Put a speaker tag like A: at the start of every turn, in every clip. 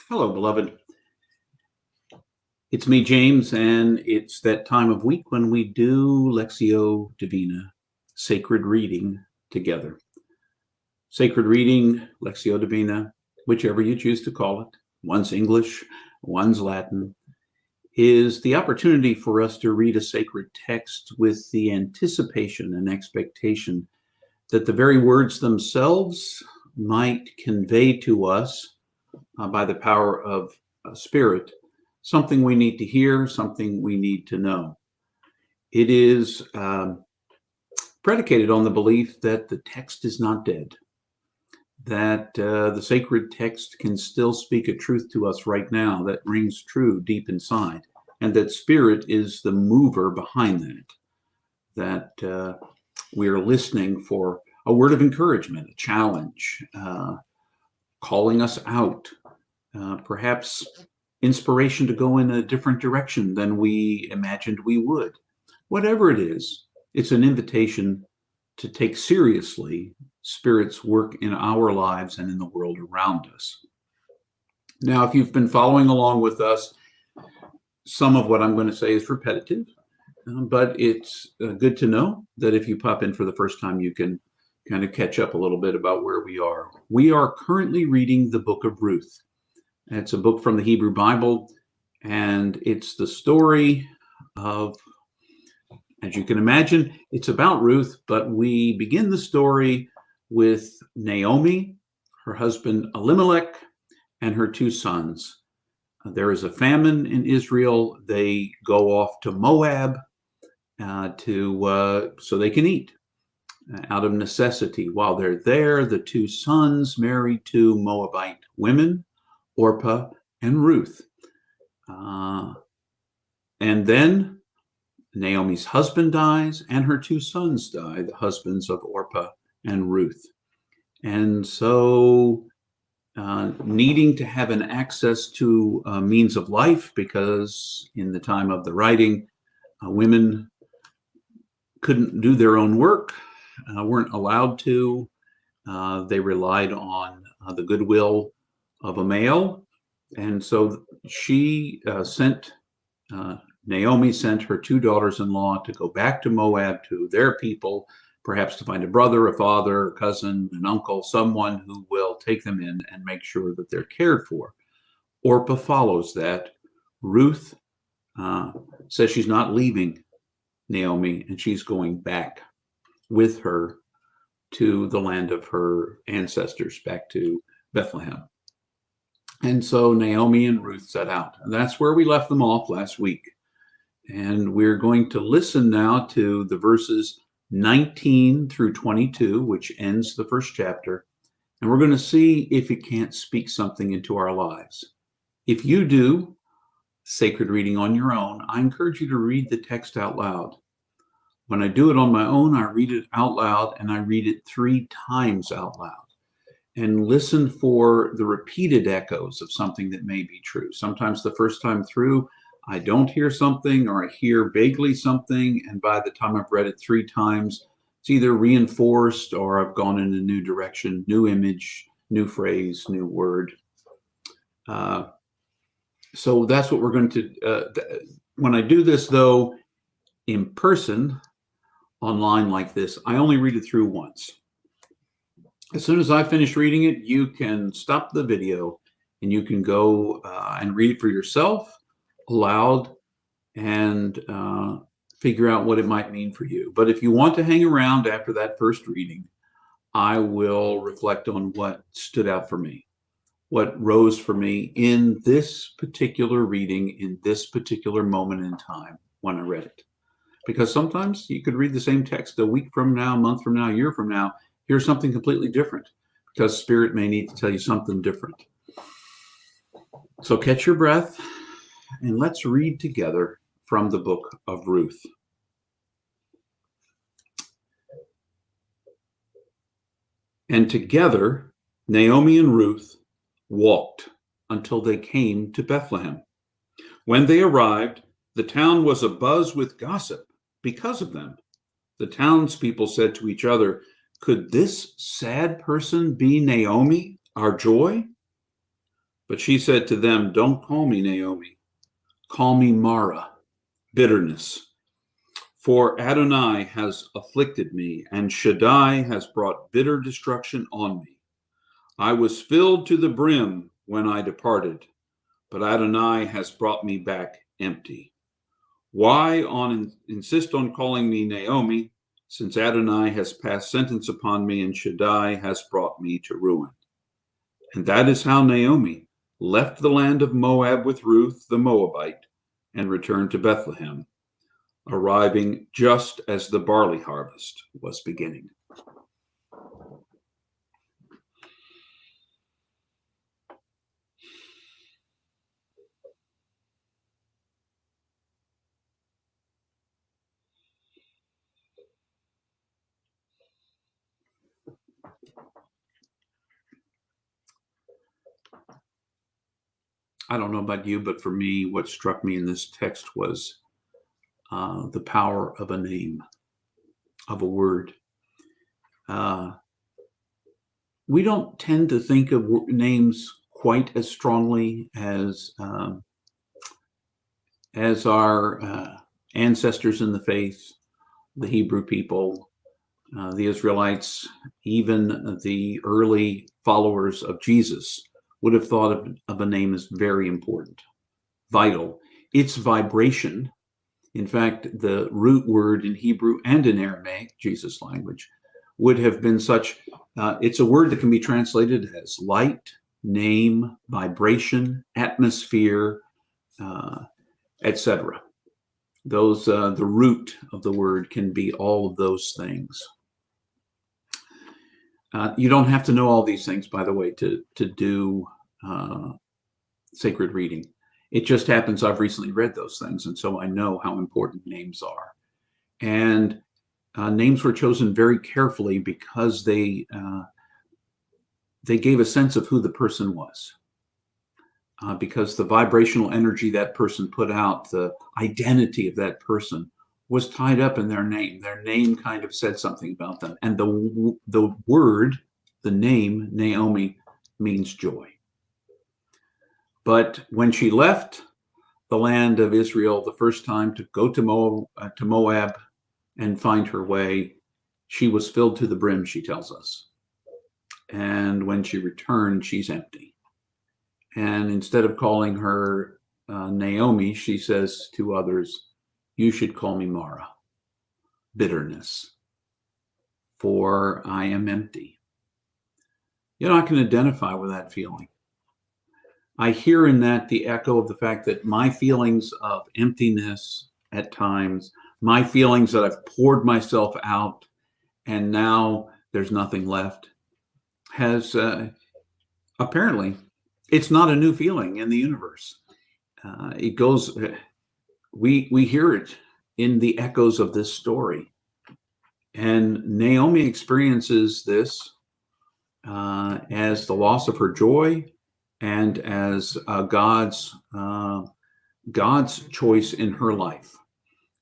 A: Hello, beloved. It's me, James, and it's that time of week when we do Lectio Divina, sacred reading together. Sacred reading, Lectio Divina, whichever you choose to call it, one's English, one's Latin, is the opportunity for us to read a sacred text with the anticipation and expectation that the very words themselves might convey to us by the power of Spirit, something we need to hear, something we need to know. It is predicated on the belief that the text is not dead, that the sacred text can still speak a truth to us right now that rings true deep inside, and that Spirit is the mover behind that we are listening for a word of encouragement, a challenge, calling us out, perhaps inspiration to go in a different direction than we imagined we would. Whatever it is, it's an invitation to take seriously Spirit's work in our lives and in the world around us. Now, if you've been following along with us, some of what I'm going to say is repetitive, but it's good to know that if you pop in for the first time, you can kind of catch up a little bit about where we are. We are currently reading the book of Ruth. It's a book from the Hebrew Bible, and it's the story of, as you can imagine, it's about Ruth, but we begin the story with Naomi, her husband Elimelech, and her two sons. There is a famine in Israel. They go off to Moab so they can eat out of necessity. While they're there, the two sons marry two Moabite women, Orpah and Ruth. And then Naomi's husband dies and her two sons die, the husbands of Orpah and Ruth. And so needing to have an access to means of life, because in the time of the writing, women couldn't do their own work, weren't allowed to. They relied on the goodwill of a male, and so Naomi sent her two daughters-in-law to go back to Moab, to their people, perhaps to find a brother, a father, a cousin, an uncle, someone who will take them in and make sure that they're cared for. Orpah follows that. Ruth says she's not leaving Naomi, and she's going back with her to the land of her ancestors, back to Bethlehem. And so Naomi and Ruth set out. And that's where we left them off last week. And we're going to listen now to the verses 19 through 22, which ends the first chapter. And we're going to see if it can't speak something into our lives. If you do sacred reading on your own, I encourage you to read the text out loud. When I do it on my own, I read it out loud, and I read it 3 times out loud. And listen for the repeated echoes of something that may be true. Sometimes the first time through, I don't hear something, or I hear vaguely something, and by the time I've read it 3 times, it's either reinforced or I've gone in a new direction, new image, new phrase, new word. So that's what we're going to, when I do this though, in person, online like this, I only read it through once. As soon as I finish reading it, you can stop the video and you can go and read it for yourself aloud and figure out what it might mean for you. But if you want to hang around after that first reading, I will reflect on what stood out for me, what rose for me in this particular reading, in this particular moment in time when I read it. Because sometimes you could read the same text a week from now, a month from now, a year from now, hear something completely different, because Spirit may need to tell you something different. So catch your breath and let's read together from the book of Ruth. And together, Naomi and Ruth walked until they came to Bethlehem. When they arrived, the town was abuzz with gossip because of them. The townspeople said to each other, "Could this sad person be Naomi, our joy?" But she said to them, "Don't call me Naomi. Call me Mara, bitterness. For Adonai has afflicted me, and Shaddai has brought bitter destruction on me. I was filled to the brim when I departed, but Adonai has brought me back empty. Why insist on calling me Naomi, since Adonai has passed sentence upon me and Shaddai has brought me to ruin?" And that is how Naomi left the land of Moab with Ruth the Moabite and returned to Bethlehem, arriving just as the barley harvest was beginning. I don't know about you, but for me, what struck me in this text was the power of a name, of a word. We don't tend to think of names quite as strongly as our ancestors in the faith, the Hebrew people, the Israelites, even the early followers of Jesus would have thought of a name as very important, vital. Its vibration, in fact, the root word in Hebrew and in Aramaic, Jesus' language, would have been such, it's a word that can be translated as light, name, vibration, atmosphere, etc. Those, the root of the word can be all of those things. You don't have to know all these things, by the way, to do sacred reading. It just happens I've recently read those things, and so I know how important names are. And names were chosen very carefully because they gave a sense of who the person was. Because the vibrational energy that person put out, the identity of that person was tied up in their name. Their name kind of said something about them. And the word, the name, Naomi, means joy. But when she left the land of Israel the first time to go to Moab and find her way, she was filled to the brim, she tells us. And when she returned, she's empty. And instead of calling her Naomi, she says to others, "You should call me Mara, bitterness, for I am empty." You know, I can identify with that feeling. I hear in that the echo of the fact that my feelings of emptiness at times, my feelings that I've poured myself out and now there's nothing left, has apparently, it's not a new feeling in the universe. It goes, we hear it in the echoes of this story. And Naomi experiences this as the loss of her joy and as God's choice in her life,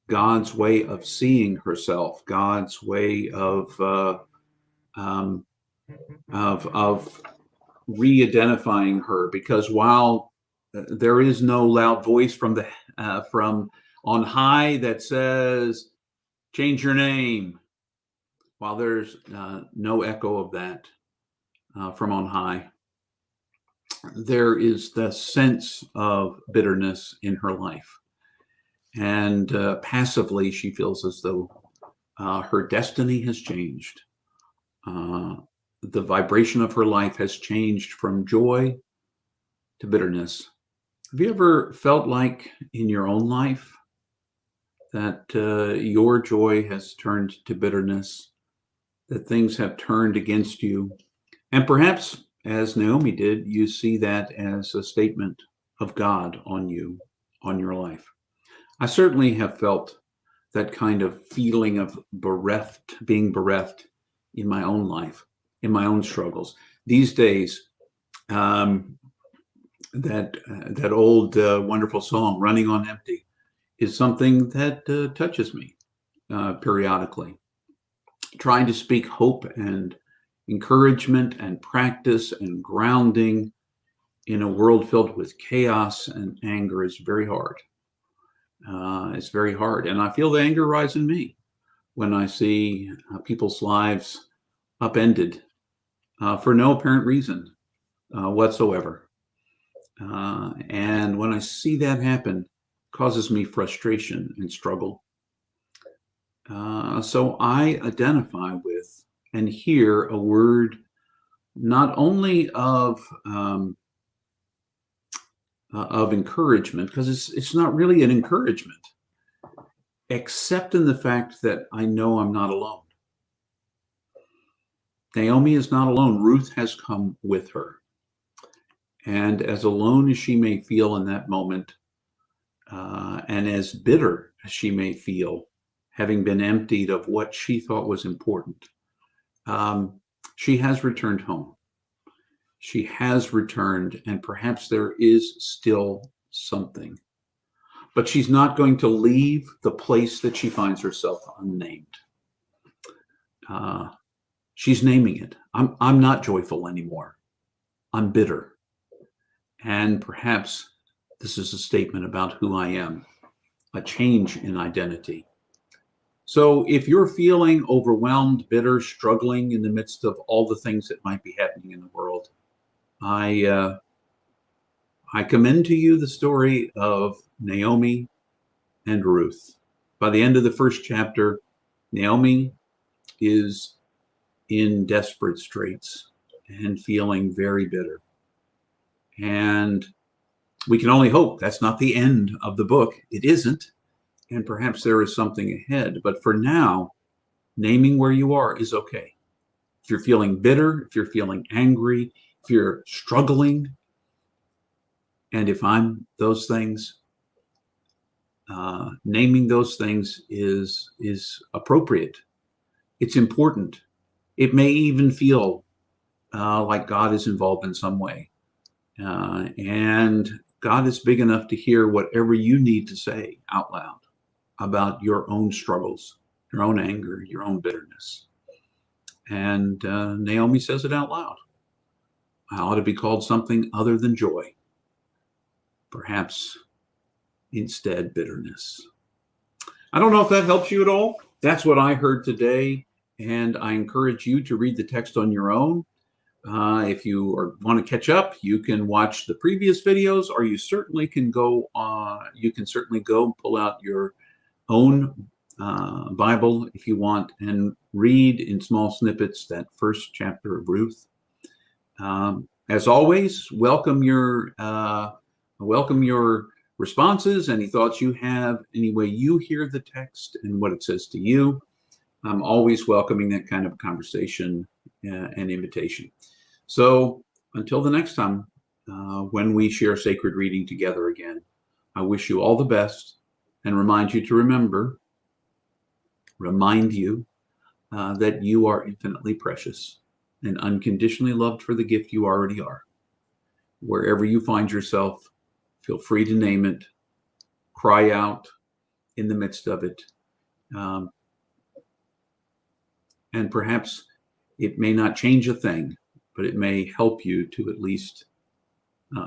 A: God's way of seeing herself, God's way of re-identifying her. Because while there is no loud voice from on high that says, "Change your name," while there's no echo of that from on high, there is the sense of bitterness in her life. And passively, she feels as though her destiny has changed. The vibration of her life has changed from joy to bitterness. Have you ever felt like in your own life that your joy has turned to bitterness, that things have turned against you? And perhaps, as Naomi did, you see that as a statement of God on you, on your life. I certainly have felt that kind of feeling of being bereft in my own life, in my own struggles. These days, that old wonderful song, "Running on Empty," is something that touches me periodically. Trying to speak hope and encouragement and practice and grounding in a world filled with chaos and anger is very hard. It's very hard. And I feel the anger rise in me when I see people's lives upended for no apparent reason whatsoever. And when I see that happen, it causes me frustration and struggle. So I identify with and hear a word not only of encouragement, because it's not really an encouragement, except in the fact that I know I'm not alone. Naomi is not alone. Ruth has come with her. And as alone as she may feel in that moment, and as bitter as she may feel, having been emptied of what she thought was important, she has returned home. She has returned, and perhaps there is still something. But she's not going to leave the place that she finds herself unnamed. She's naming it. I'm not joyful anymore. I'm bitter. And perhaps this is a statement about who I am, a change in identity. So if you're feeling overwhelmed, bitter, struggling in the midst of all the things that might be happening in the world, I commend to you the story of Naomi and Ruth. By the end of the first chapter, Naomi is in desperate straits and feeling very bitter. And we can only hope that's not the end of the book. It isn't. And perhaps there is something ahead. But for now, naming where you are is okay. If you're feeling bitter, if you're feeling angry, if you're struggling, and if I'm those things, naming those things is appropriate. It's important. It may even feel like God is involved in some way. And God is big enough to hear whatever you need to say out loud about your own struggles, your own anger, your own bitterness. And Naomi says it out loud. I ought to be called something other than joy. Perhaps instead bitterness. I don't know if that helps you at all. That's what I heard today. And I encourage you to read the text on your own. If you want to catch up, you can watch the previous videos, or you certainly can go. You can certainly go pull out your own Bible if you want and read in small snippets that first chapter of Ruth. As always, welcome your responses, any thoughts you have, any way you hear the text and what it says to you. I'm always welcoming that kind of conversation and invitation. So until the next time, when we share sacred reading together again, I wish you all the best and remind you that you are infinitely precious and unconditionally loved for the gift you already are. Wherever you find yourself, feel free to name it, cry out in the midst of it. And perhaps it may not change a thing, but it may help you to at least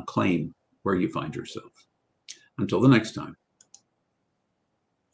A: claim where you find yourself. Until the next time.